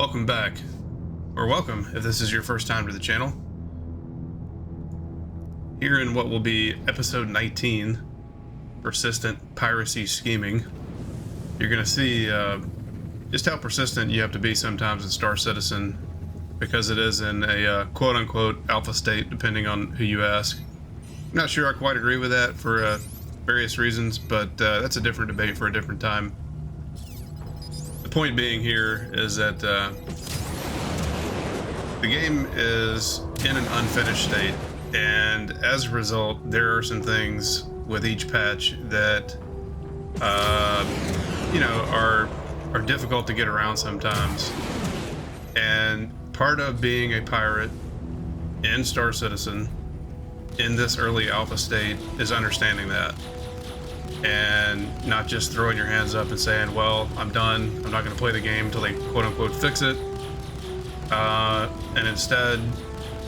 Welcome back, or welcome if this is your first time to the channel. Here in what will be episode 19, Persistent Piracy Scheming, you're going to see just how persistent you have to be sometimes in Star Citizen, because it is in a quote-unquote alpha state, depending on who you ask. I'm not sure I quite agree with that for various reasons, but that's a different debate for a different time. The point being here is that the game is in an unfinished state, and as a result, there are some things with each patch that you know, are difficult to get around sometimes. And part of being a pirate in Star Citizen in this early alpha state is understanding that, and not just throwing your hands up and saying, well, I'm done, I'm not going to play the game until they quote-unquote fix it, and instead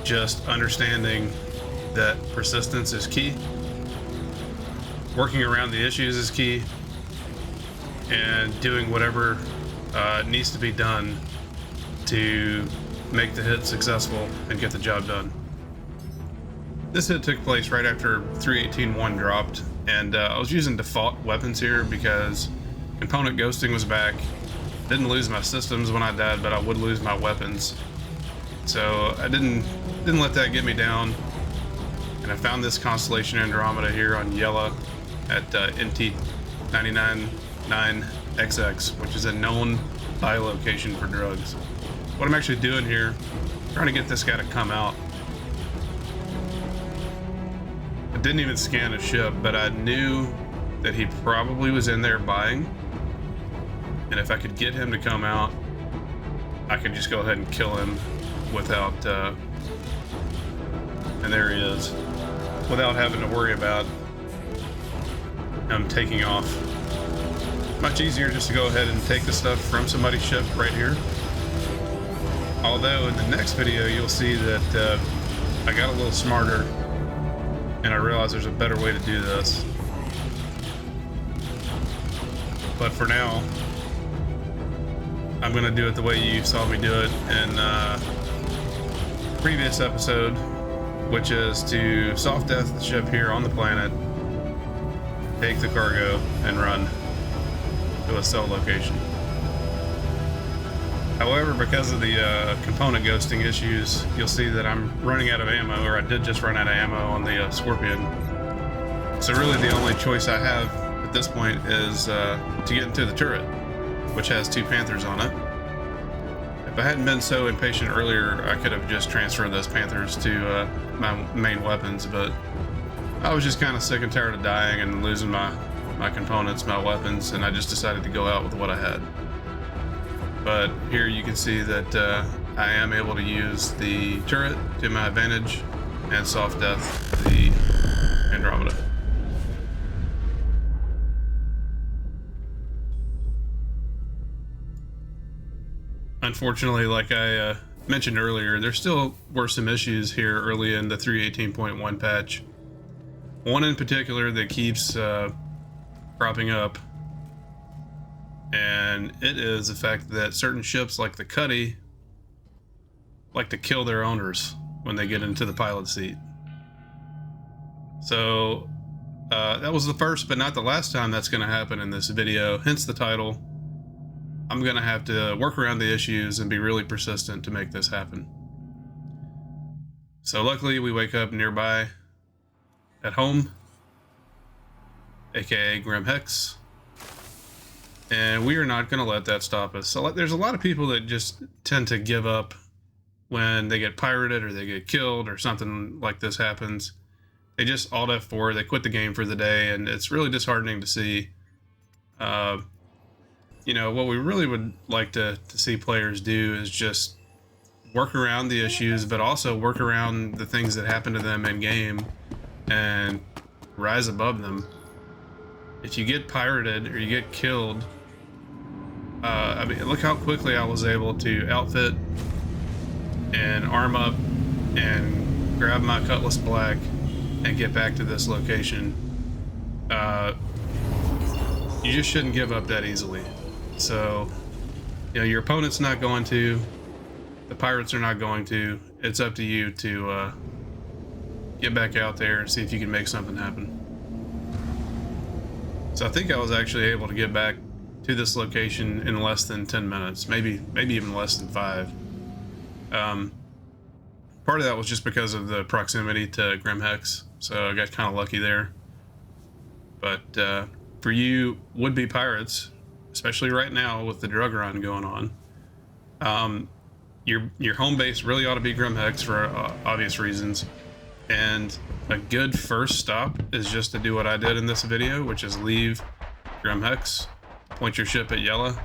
just understanding that persistence is key, working around the issues is key, and doing whatever needs to be done to make the hit successful and get the job done. This hit took place right after 3.18.1 dropped, and I was using default weapons here because component ghosting was back. Didn't lose my systems when I died, but I would lose my weapons. So I didn't let that get me down, and I found this constellation Andromeda here on Yella at NT999XX, which is a known buy location for drugs. What I'm actually doing here, trying to get this guy to come out. I didn't even scan a ship, but I knew that he probably was in there buying, and if I could get him to come out, I could just go ahead and kill him without and there he is, without having to worry about him taking off. Much easier just to go ahead and take the stuff from somebody's ship right here. Although in the next video you'll see that I got a little smarter, and I realized there's a better way to do this. But for now, I'm gonna do it the way you saw me do it in previous episode, which is to soft death the ship here on the planet, take the cargo, and run to a cell location. However, because of the component ghosting issues, you'll see that I'm running out of ammo, or I did just run out of ammo on the Scorpion. So really the only choice I have at this point is to get into the turret, which has 2 Panthers on it. If I hadn't been so impatient earlier, I could have just transferred those Panthers to my main weapons, but I was just kind of sick and tired of dying and losing my components, my weapons, and I just decided to go out with what I had. But here you can see that I am able to use the turret to my advantage and soft death the Andromeda. Unfortunately, like I mentioned earlier, there still were some issues here early in the 3.18.1 patch. One in particular that keeps cropping up, and it is the fact that certain ships like the Cuddy like to kill their owners when they get into the pilot seat. So that was the first but not the last time that's going to happen in this video, hence the title. I'm going to have to work around the issues and be really persistent to make this happen. So luckily we wake up nearby at home, aka Grim Hex, and we are not going to let that stop us. So there's a lot of people that just tend to give up when they get pirated or they get killed or something like this happens. They just alt F4, they quit the game for the day, and it's really disheartening to see. You know, what we really would like to see players do is just work around the issues, but also work around the things that happen to them in game and rise above them. If you get pirated or you get killed, I mean, look how quickly I was able to outfit and arm up and grab my Cutlass Black and get back to this location. You just shouldn't give up that easily. So You know, your opponent's not going to, the pirates are not going to. It's up to you to get back out there and see if you can make something happen. So I think I was actually able to get back to this location in less than 10 minutes, maybe even less than 5. Part of that was just because of the proximity to Grimhex, so I got kind of lucky there. But for you would-be pirates, especially right now with the drug run going on, your home base really ought to be Grimhex for obvious reasons. And a good first stop is just to do what I did in this video, which is leave Grimhex, point your ship at Yella,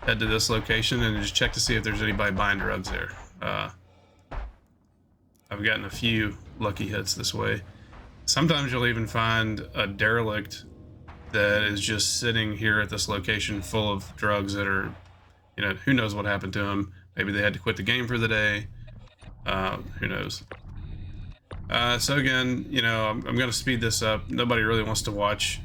head to this location, and just check to see if there's anybody buying drugs there. I've gotten a few lucky hits this way. Sometimes you'll even find a derelict that is just sitting here at this location full of drugs that are, you know, who knows what happened to them. Maybe they had to quit the game for the day. Who knows? So again, you know, I'm going to speed this up. Nobody really wants to watch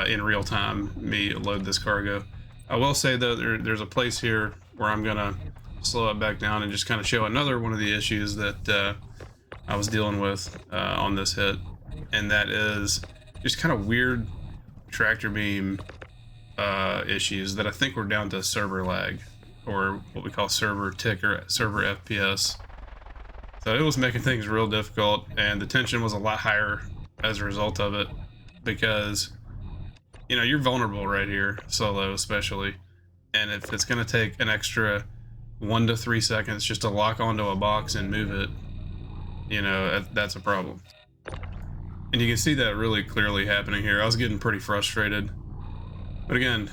in real time me load this cargo. I will say though, there's a place here where I'm going to slow it back down and just kind of show another one of the issues that I was dealing with on this hit, and that is just kind of weird tractor beam issues that I think were down to server lag, or what we call server tick or server FPS. So it was making things real difficult, and the tension was a lot higher as a result of it, because, you know, you're vulnerable right here, solo especially, and if it's going to take an extra 1 to 3 seconds just to lock onto a box and move it, you know, that's a problem. And you can see that really clearly happening here. I was getting pretty frustrated, but again,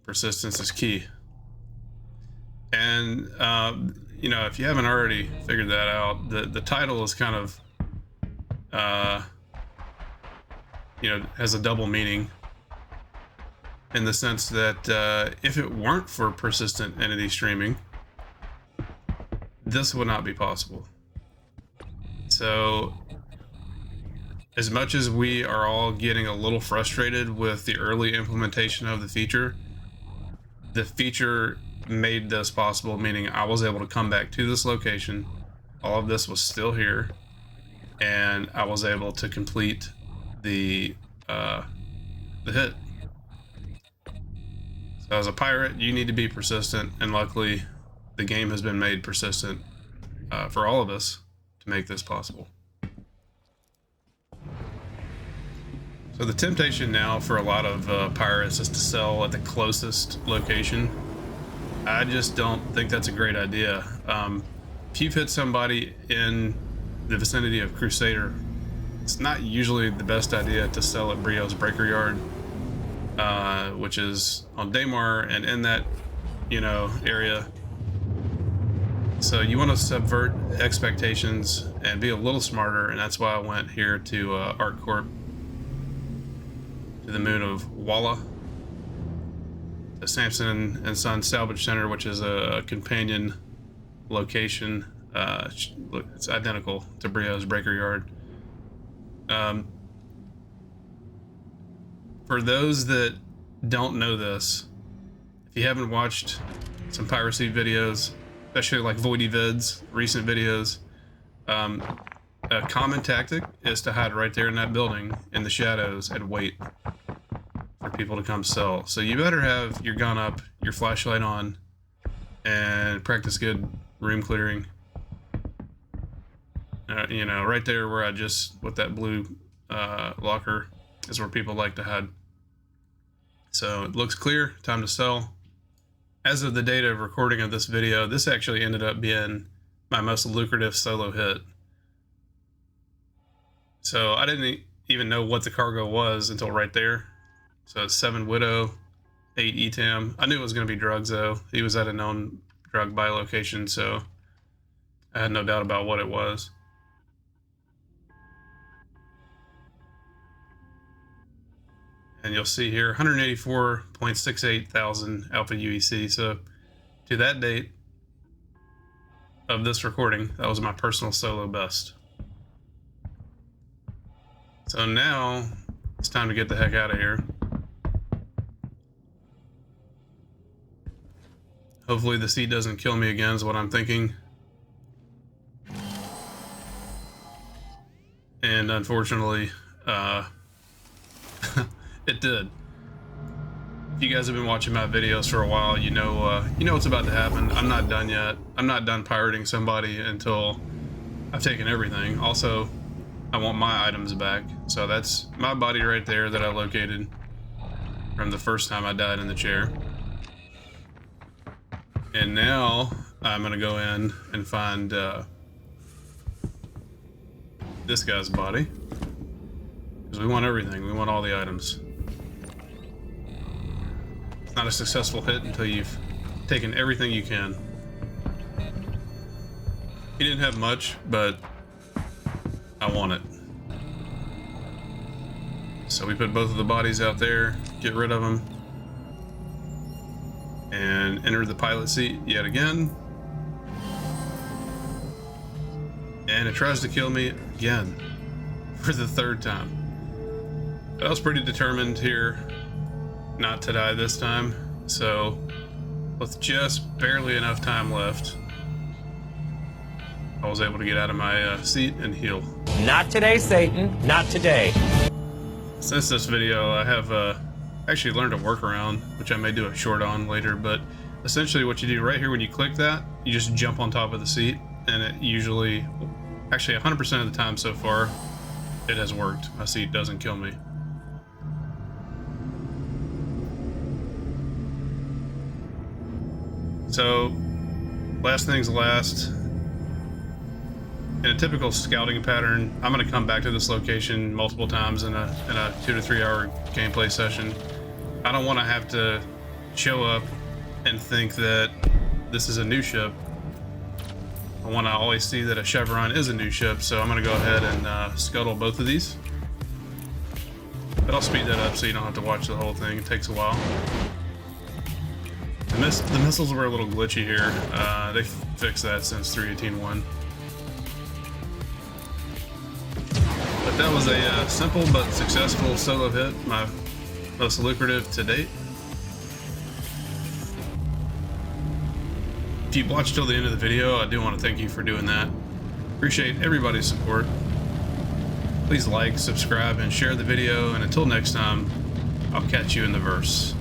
persistence is key. And you know, if you haven't already figured that out, the title is kind of you know, has a double meaning, in the sense that if it weren't for persistent entity streaming, this would not be possible. So as much as we are all getting a little frustrated with the early implementation of the feature made this possible, meaning I was able to come back to this location, all of this was still here, and I was able to complete the hit. So as a pirate, you need to be persistent, and luckily the game has been made persistent for all of us to make this possible. So the temptation now for a lot of pirates is to sell at the closest location. I just don't think that's a great idea. If you've hit somebody in the vicinity of Crusader, it's not usually the best idea to sell at Brio's Breaker Yard, which is on Daymar and in that, you know, area. So you want to subvert expectations and be a little smarter, and that's why I went here to ArcCorp, to the moon of Walla, the Samson and Son Salvage Center, which is a companion location. It's identical to Brio's Breaker Yard. For those that don't know this, if you haven't watched some piracy videos, especially like Voidy Vids, recent videos, a common tactic is to hide right there in that building in the shadows and wait for people to come sell. So you better have your gun up, your flashlight on, and practice good room clearing. You know, right there where I just, with that blue locker, is where people like to hide. So it looks clear, time to sell. As of the date of recording of this video, this actually ended up being my most lucrative solo hit. So I didn't even know what the cargo was until right there. So it's 7 Widow, 8 ETAM. I knew it was going to be drugs though. He was at a known drug buy location, so I had no doubt about what it was. And you'll see here 184.68 thousand Alpha UEC. So to that date of this recording, that was my personal solo best. So now it's time to get the heck out of here. Hopefully the seat doesn't kill me again is what I'm thinking. And unfortunately, it did. If you guys have been watching my videos for a while, you know what's about to happen. I'm not done yet. I'm not done pirating somebody until I've taken everything. Also, I want my items back. So that's my body right there that I located from the first time I died in the chair. And now I'm gonna go in and find this guy's body, because we want everything. We want all the items. It's not a successful hit until you've taken everything you can. He didn't have much, but I want it. So we put both of the bodies out there, get rid of them, and enter the pilot seat yet again. And it tries to kill me again for the third time. But I was pretty determined here not to die this time, so with just barely enough time left, I was able to get out of my seat and heal. Not today, Satan. Not today. Since this video, I have actually learned a workaround, which I may do a short on later, but essentially what you do right here when you click that, you just jump on top of the seat, and it usually, actually 100% of the time so far, it has worked. My seat doesn't kill me. So, last things last. In a typical scouting pattern, I'm going to come back to this location multiple times in a 2 to 3 hour gameplay session. I don't want to have to show up and think that this is a new ship. I want to always see that a Chevron is a new ship, so I'm going to go ahead and scuttle both of these. But I'll speed that up so you don't have to watch the whole thing. It takes a while. The missiles were a little glitchy here. They fixed that since 3.18.1. But that was a simple but successful solo hit, my most lucrative to date. If you watched till the end of the video, I do want to thank you for doing that. Appreciate everybody's support. Please like, subscribe, and share the video, and until next time, I'll catch you in the verse.